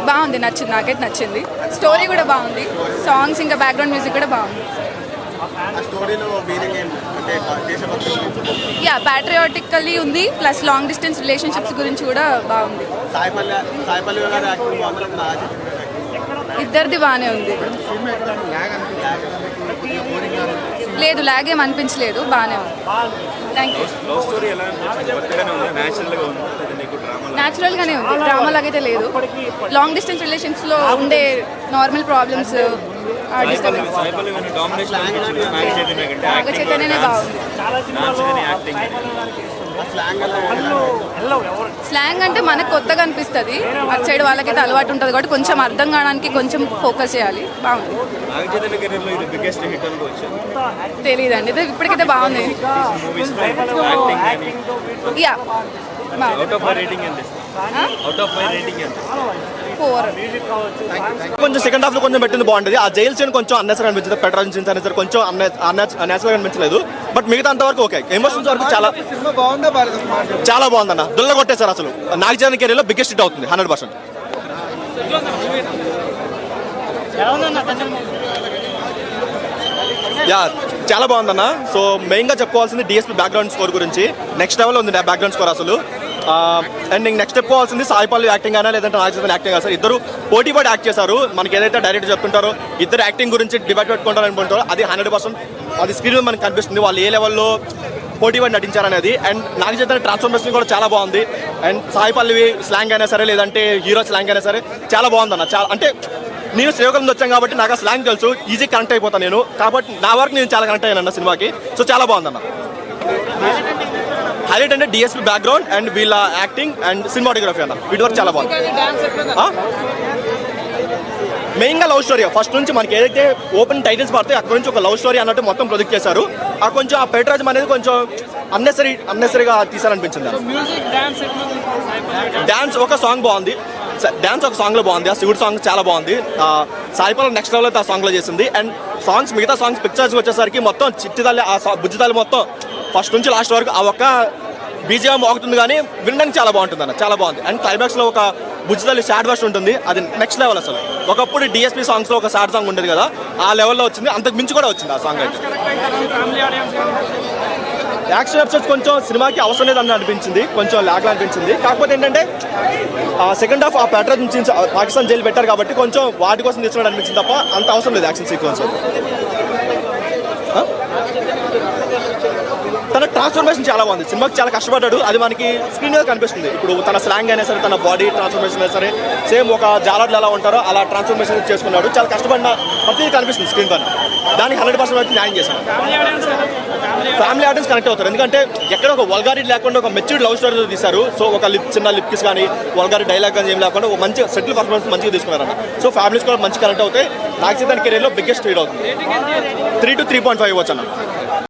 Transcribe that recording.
బాగుంది, నచ్చింది, నాకైతే నచ్చింది. స్టోరీ కూడా బాగుంది, సాంగ్స్ ఇంకా బ్యాక్గ్రౌండ్ మ్యూజిక్ కూడా బాగుంది. యా ప్యాట్రియాటికల్లీ ఉంది, ప్లస్ లాంగ్ డిస్టెన్స్ రిలేషన్షిప్స్ గురించి కూడా బాగుంది. ఇద్దరిది బాగానే ఉంది, లేదు లాగ్ ఏం అనిపించలేదు, బాగానే ఉంది. Thank you. న్యాచురల్గానే ఉంది, డ్రామా లాగైతే లేదు. లాంగ్ డిస్టెన్స్ రిలేషన్స్లో ఉండే నార్మల్ ప్రాబ్లమ్స్ చైతన్యనే బాగుంది. స్లాంగ్ అంటే మనకు కొత్తగా అనిపిస్తుంది, అటు సైడ్ వాళ్ళకైతే అలవాటు ఉంటుంది కాబట్టి కొంచెం అర్థం కావడానికి కొంచెం ఫోకస్ చేయాలి. బాగుంది. తెలియదండి, ఇప్పటికైతే బాగుంది. యా కొంచెం సెకండ్ హాఫ్ లో కొంచెం పెట్టింది బాగుంటుంది. ఆ జైల్ సీన్ కొంచెం అన్నెసరీ అనిపించింది, పెట్రోల్ సీన్స్ అనేది కొంచెం అన్నెసరీ అనిపించలేదు. బట్ మిగతా అంతవరకు ఓకే. ఎమోషన్స్ వరకు చాలా బాగుందన్న, దుల్ల కొట్టేశారు అసలు. నాగచైతన్య కెరీర్లో బిగ్గెస్ట్ హిట్ అవుతుంది 100%. యా చాలా బాగుందన్న. సో మెయిన్గా చెప్పుకోవాల్సింది డిఎస్పీ బ్యాక్గ్రౌండ్ స్కోర్ గురించి. నెక్స్ట్ లెవెల్ ఉంది బ్యాక్గ్రౌండ్ స్కోర్ అసలు. అండ్ నెక్స్ట్ చెప్పుకోవాల్సింది సాయి పల్లవి యాక్టింగ్ అయినా లేదంటే నాగచైతన్య యాక్టింగ్ అయినా, ఇద్దరు పోటీ పడి యాక్ట్ చేశారు. మనకి ఏదైతే డైరెక్ట్ చెప్తుంటారో ఇద్దరు యాక్టింగ్ గురించి డిబేట్ పెట్టుకుంటారు అనుకుంటారో అది 100% అది స్క్రీన్ మనకు కనిపిస్తుంది, వాళ్ళు ఏ లెవెల్లో పోటీ పడి నటించారనేది. అండ్ నాగచైతన్య ట్రాన్స్ఫర్మేషన్ కూడా చాలా బాగుంది. అండ్ సాయి పల్లవి స్లాంగ్ అయినా సరే లేదంటే హీరో స్లాంగ్ అయినా సరే చాలా బాగుందన్న. చాలా అంటే నేను శ్రీకాకుళం వచ్చాను కాబట్టి నాకు ఆ స్లాంగ్ తెలుసు, ఈజీ కనెక్ట్ అయిపోతాను నేను, కాబట్టి నా వరకు నేను చాలా కనెక్ట్ అయ్యాను అన్న సినిమాకి. సో చాలా బాగుందన్న. హైలైట్ అంటే డిఎస్పీ బ్యాక్గ్రౌండ్ అండ్ వీళ్ళ యాక్టింగ్ అండ్ సినిమాటోగ్రఫీ అన్న, వీటి వరకు చాలా బాగుంది. మెయిన్గా లవ్ స్టోరీ ఫస్ట్ నుంచి మనకి ఏదైతే ఓపెన్ టైటిల్స్ పడతాయి అక్కడ నుంచి ఒక లవ్ స్టోరీ అన్నట్టు మొత్తం ప్రొజెక్ట్ చేశారు. ఆ కొంచెం ఆ పెట్రాజం అనేది కొంచెం అన్నెసరీగా తీసారనిపించింది. డ్యాన్స్ ఒక సాంగ్ బాగుంది, డ్యాన్స్ ఒక సాంగ్లో బాగుంది, ఆ శివుడు సాంగ్ చాలా బాగుంది. సాయిపాల్ నెక్స్ట్ లెవెల్ అయితే ఆ సాంగ్లో చేసింది. అండ్ సాంగ్స్ మిగతా సాంగ్స్ పిక్చర్స్కి వచ్చేసరికి మొత్తం చిట్టితల్లి ఆ బుజ్జితల్లి మొత్తం ఫస్ట్ నుంచి లాస్ట్ వరకు ఆ ఒక్క బీజిఎం మోగుతుంది కానీ వినడానికి చాలా బాగుంటుంది అన్న, చాలా బాగుంది. అండ్ క్లైమాక్స్లో ఒక బుజ్జితల్లి సాడ్ వర్షన్ ఉంటుంది, అది నెక్స్ట్ లెవెల్ అసలు. ఒకప్పుడు డిఎస్పీ సాంగ్స్లో ఒక సాడ్ సాంగ్ ఉండేది కదా, ఆ లెవెల్లో వచ్చింది, అంతకు మించి కూడా వచ్చింది ఆ సాంగ్ అయితే. యాక్షన్ ఎపిసోడ్స్ కొంచెం సినిమాకి అవసరం లేదని అనిపించింది, కొంచెం లాగ్లా అనిపించింది. కాకపోతే ఏంటంటే సెకండ్ హాఫ్ ఆ ప్యాటర్న్ నుంచి పాకిస్తాన్ జైలు పెట్టారు కాబట్టి కొంచెం వాటి కోసం తీసుకున్నట్టు అనిపించింది తప్ప అంత అవసరం లేదు యాక్షన్ సీక్వెన్స్. తన ట్రాన్స్ఫర్మేషన్ చాలా బాగుంది, సినిమాకి చాలా కష్టపడ్డాడు, అది మనకి స్క్రీన్ మీద కనిపిస్తుంది. ఇప్పుడు తన స్లాంగ్ అయినా సరే, తన బాడీ ట్రాన్స్ఫర్మేషన్ అయినా సరే, సేమ్ ఒక జాలర్లు ఎలా ఉంటారో అలా ట్రాన్స్ఫర్మేషన్ చేసుకున్నాడు. చాలా కష్టపడిన ప్రతిదీ కనిపిస్తుంది స్క్రీన్ పైన, దానికి 100% న్యాయం చేశాను. ఫ్యామిలీ ఆడియన్స్ కనెక్ట్ అవుతారు, ఎందుకంటే ఎక్కడ ఒక వల్గారిటీ లేకుండా ఒక మెచ్యూర్డ్ లవ్ స్టోరీ తీశారు. సో ఒక చిన్న లిప్ కిస్ కానీ వల్గారిటీ డైలాగ్ కానీ ఏం లేకుండా ఒక మంచి సెటిల్ పర్ఫార్మెన్స్ మంచిగా తీసుకున్నారన్న. సో ఫ్యామిలీస్ కూడా మంచి కనెక్ట్ అవుతాయి. నాగచైతన్య కెరీర్లో బిగ్గెస్ట్ హిట్ అవుతుంది. 3 to 3.5 ఇవ్వచ్చు అన్న.